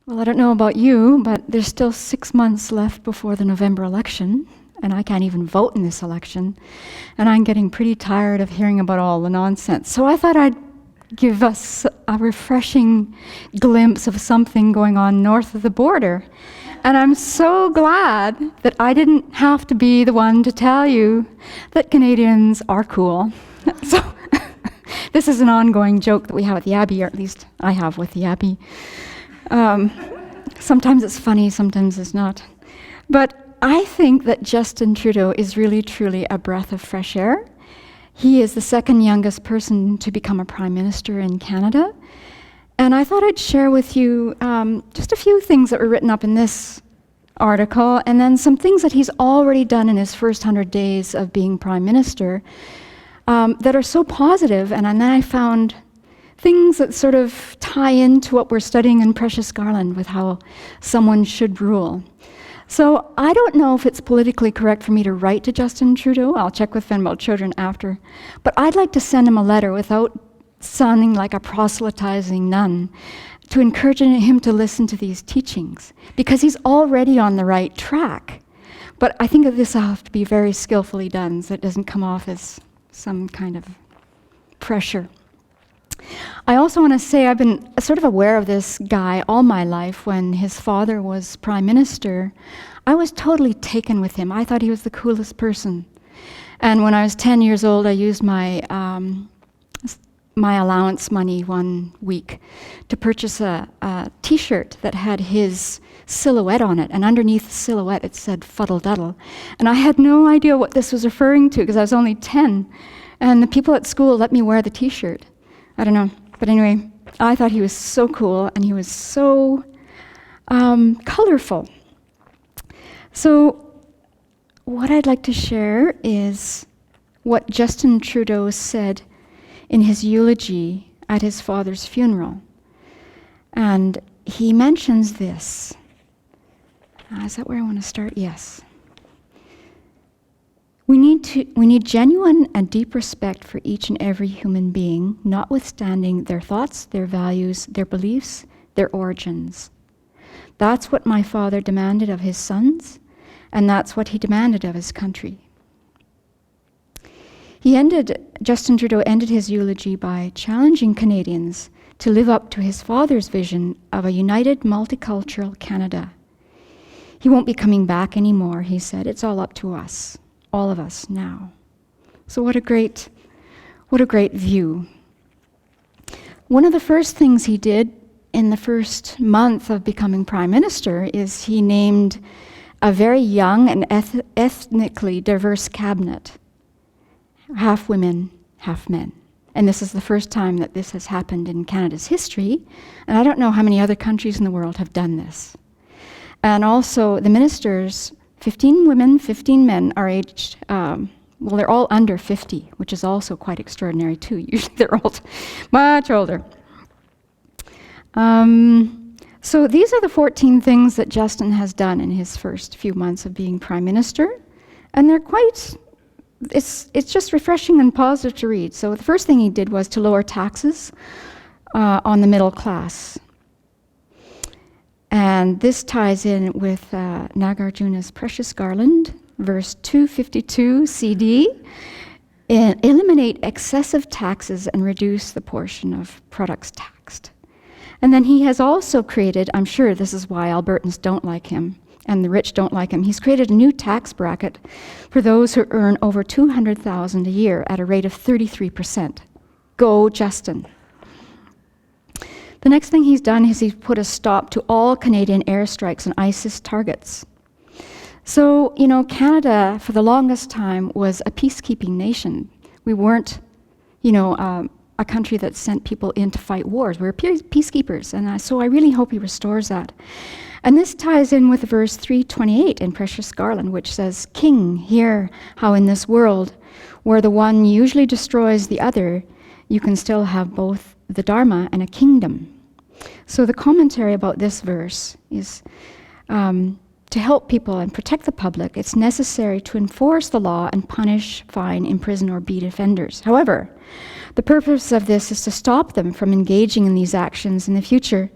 Well, I don't know about you, but there's still 6 months left before the November election, and I can't even vote in this election, and I'm getting pretty tired of hearing about all the nonsense. So I thought I'd give us a refreshing glimpse of something going on north of the border. And I'm so glad that I didn't have to be the one to tell you that Canadians are cool. So this is an ongoing joke that we have at the Abbey, or at least I have with the Abbey. Sometimes it's funny, sometimes it's not. But I think that Justin Trudeau is really, truly a breath of fresh air. He is the second youngest person to become a prime minister in Canada. And I thought I'd share with you just a few things that were written up in this article, and then some things that he's already done in his first 100 days of being prime minister that are so positive. And then I found things that sort of tie into what we're studying in Precious Garland with how someone should rule. So I don't know if it's politically correct for me to write to Justin Trudeau. I'll check with Fen about children after. But I'd like to send him a letter without sounding like a proselytizing nun, to encourage him to listen to these teachings, because he's already on the right track. But I think that this will have to be very skillfully done so it doesn't come off as some kind of pressure. I also want to say I've been sort of aware of this guy all my life. When his father was prime minister, I was totally taken with him. I thought he was the coolest person. And when I was 10 years old, I used my allowance money one week to purchase a t-shirt that had his silhouette on it, and underneath the silhouette it said Fuddle Duddle. And I had no idea what this was referring to because I was only 10, and the people at school let me wear the t-shirt. I don't know, but anyway, I thought he was so cool, and he was so colorful. So what I'd like to share is what Justin Trudeau said in his eulogy at his father's funeral. And he mentions this. Is that where I want to start? Yes. We need genuine and deep respect for each and every human being, notwithstanding their thoughts, their values, their beliefs, their origins. That's what my father demanded of his sons, and that's what he demanded of his country. Justin Trudeau ended his eulogy by challenging Canadians to live up to his father's vision of a united, multicultural Canada. He won't be coming back anymore, he said. It's all up to us, all of us now. So what a great view. One of the first things he did in the first month of becoming prime minister is he named a very young and ethnically diverse cabinet. Half women, half men. And this is the first time that this has happened in Canada's history, and I don't know how many other countries in the world have done this. And also the ministers, 15 women, 15 men, are aged, they're all under 50, which is also quite extraordinary too. Usually they're old, much older. So these are the 14 things that Justin has done in his first few months of being prime minister, and they're it's just refreshing and positive to read. So the first thing he did was to lower taxes on the middle class. And this ties in with Nagarjuna's Precious Garland, verse 252 CD, eliminate excessive taxes and reduce the portion of products taxed. And then he has also created, I'm sure this is why Albertans don't like him, and the rich don't like him, he's created a new tax bracket for those who earn over $200,000 a year at a rate of 33%. Go, Justin. The next thing he's done is he's put a stop to all Canadian airstrikes on ISIS targets. So, Canada, for the longest time, was a peacekeeping nation. We weren't, a country that sent people in to fight wars. We were peacekeepers, and so I really hope he restores that. And this ties in with verse 328 in Precious Garland, which says, King, hear how in this world, where the one usually destroys the other, you can still have both the Dharma and a kingdom. So the commentary about this verse is, to help people and protect the public, it's necessary to enforce the law and punish, fine, imprison, or beat offenders. However, the purpose of this is to stop them from engaging in these actions in the future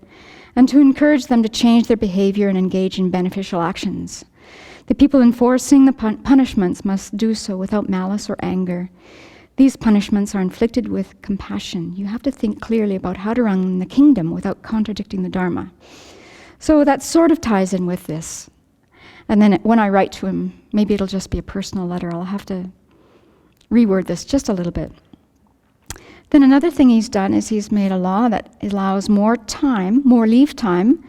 and to encourage them to change their behavior and engage in beneficial actions. The people enforcing the punishments must do so without malice or anger. These punishments are inflicted with compassion. You have to think clearly about how to run the kingdom without contradicting the Dharma. So that sort of ties in with this. And then when I write to him, maybe it'll just be a personal letter. I'll have to reword this just a little bit. Then another thing he's done is he's made a law that allows more leave time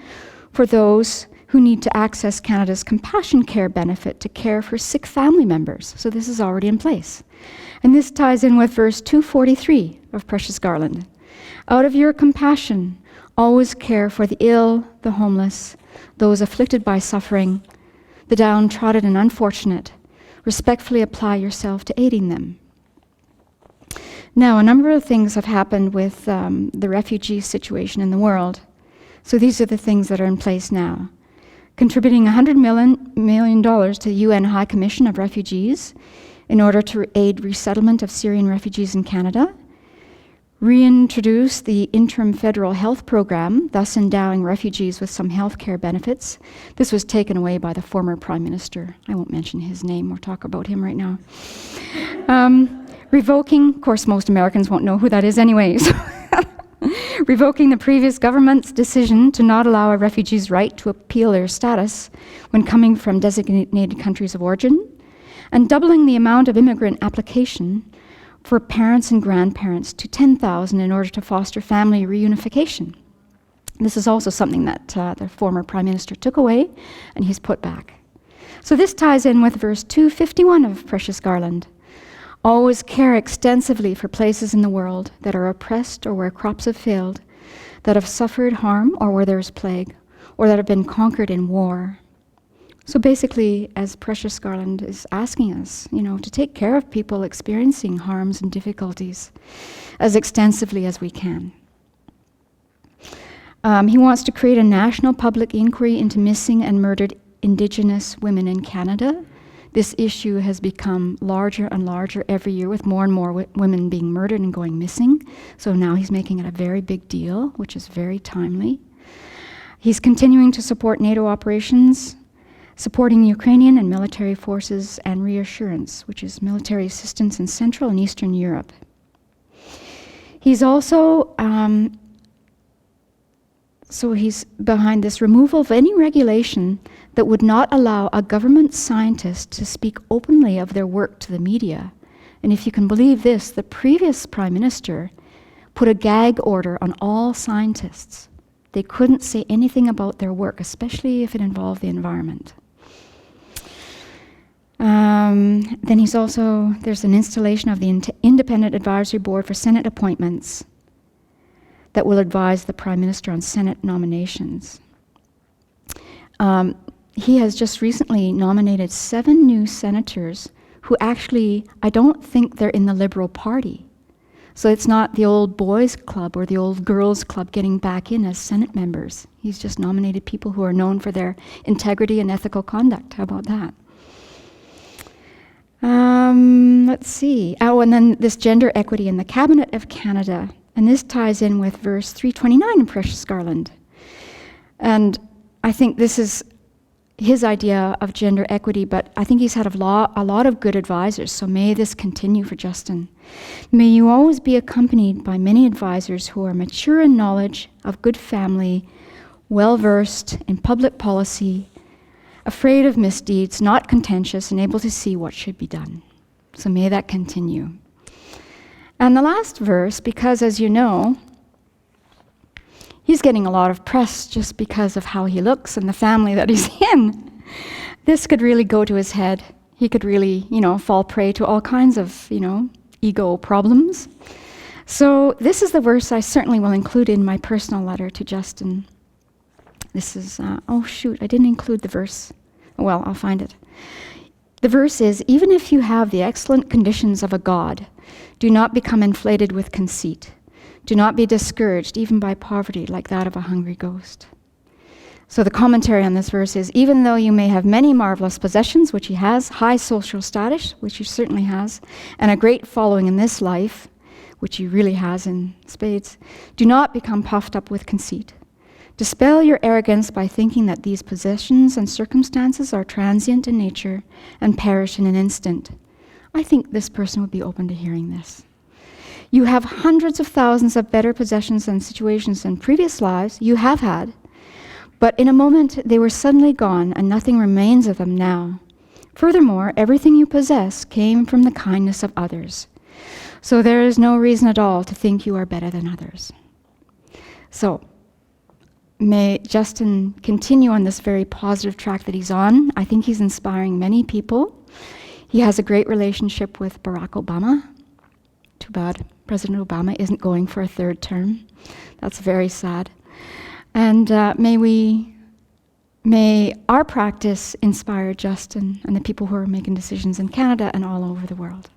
for those who need to access Canada's compassion care benefit to care for sick family members. So this is already in place. And this ties in with verse 243 of Precious Garland. Out of your compassion, always care for the ill, the homeless, those afflicted by suffering, the downtrodden and unfortunate. Respectfully apply yourself to aiding them. Now, a number of things have happened with the refugee situation in the world. So these are the things that are in place now. Contributing $100 million to the UN High Commission of Refugees in order to aid resettlement of Syrian refugees in Canada. Reintroduce the interim federal health program, thus endowing refugees with some health care benefits. This was taken away by the former Prime Minister. I won't mention his name or talk about him right now. Revoking, of course most Americans won't know who that is anyways. Revoking the previous government's decision to not allow a refugee's right to appeal their status when coming from designated countries of origin, and doubling the amount of immigrant application for parents and grandparents to 10,000 in order to foster family reunification. This is also something that the former Prime Minister took away and he's put back. So this ties in with verse 251 of Precious Garland. Always care extensively for places in the world that are oppressed or where crops have failed, that have suffered harm or where there is plague, or that have been conquered in war. So basically, as Precious Garland is asking us, to take care of people experiencing harms and difficulties as extensively as we can. He wants to create a national public inquiry into missing and murdered Indigenous women in Canada. This issue has become larger and larger every year, with more and more women being murdered and going missing. So now he's making it a very big deal, which is very timely. He's continuing to support NATO operations, supporting Ukrainian and military forces, and reassurance, which is military assistance in Central and Eastern Europe. He's also he's behind this removal of any regulation that would not allow a government scientist to speak openly of their work to the media. And if you can believe this, the previous Prime Minister put a gag order on all scientists. They couldn't say anything about their work, especially if it involved the environment. Then there's an installation of the Independent Advisory Board for Senate appointments that will advise the Prime Minister on Senate nominations. He has just recently nominated 7 new senators who actually, I don't think they're in the Liberal Party. So it's not the old boys club or the old girls club getting back in as Senate members. He's just nominated people who are known for their integrity and ethical conduct. How about that? Let's see. Oh, and then this gender equity in the Cabinet of Canada. And this ties in with verse 329 in Precious Garland. And I think this is his idea of gender equity, but I think he's had a lot of good advisors, so may this continue for Justin. May you always be accompanied by many advisors who are mature in knowledge of good family, well-versed in public policy, afraid of misdeeds, not contentious, and able to see what should be done. So may that continue. And the last verse, because as you know, he's getting a lot of press just because of how he looks and the family that he's in. This could really go to his head. He could really, fall prey to all kinds of, ego problems. So this is the verse I certainly will include in my personal letter to Justin. This is, I didn't include the verse. Well, I'll find it. The verse is, even if you have the excellent conditions of a God, do not become inflated with conceit. Do not be discouraged even by poverty like that of a hungry ghost. So the commentary on this verse is, even though you may have many marvelous possessions, which he has, high social status, which he certainly has, and a great following in this life, which he really has in spades, do not become puffed up with conceit. Dispel your arrogance by thinking that these possessions and circumstances are transient in nature and perish in an instant. I think this person would be open to hearing this. You have hundreds of thousands of better possessions and situations in previous lives you have had, but in a moment they were suddenly gone and nothing remains of them now. Furthermore, everything you possess came from the kindness of others. So there is no reason at all to think you are better than others. So, may Justin continue on this very positive track that he's on. I think he's inspiring many people. He has a great relationship with Barack Obama. Too bad President Obama isn't going for a third term. That's very sad. And may our practice inspire Justin and the people who are making decisions in Canada and all over the world.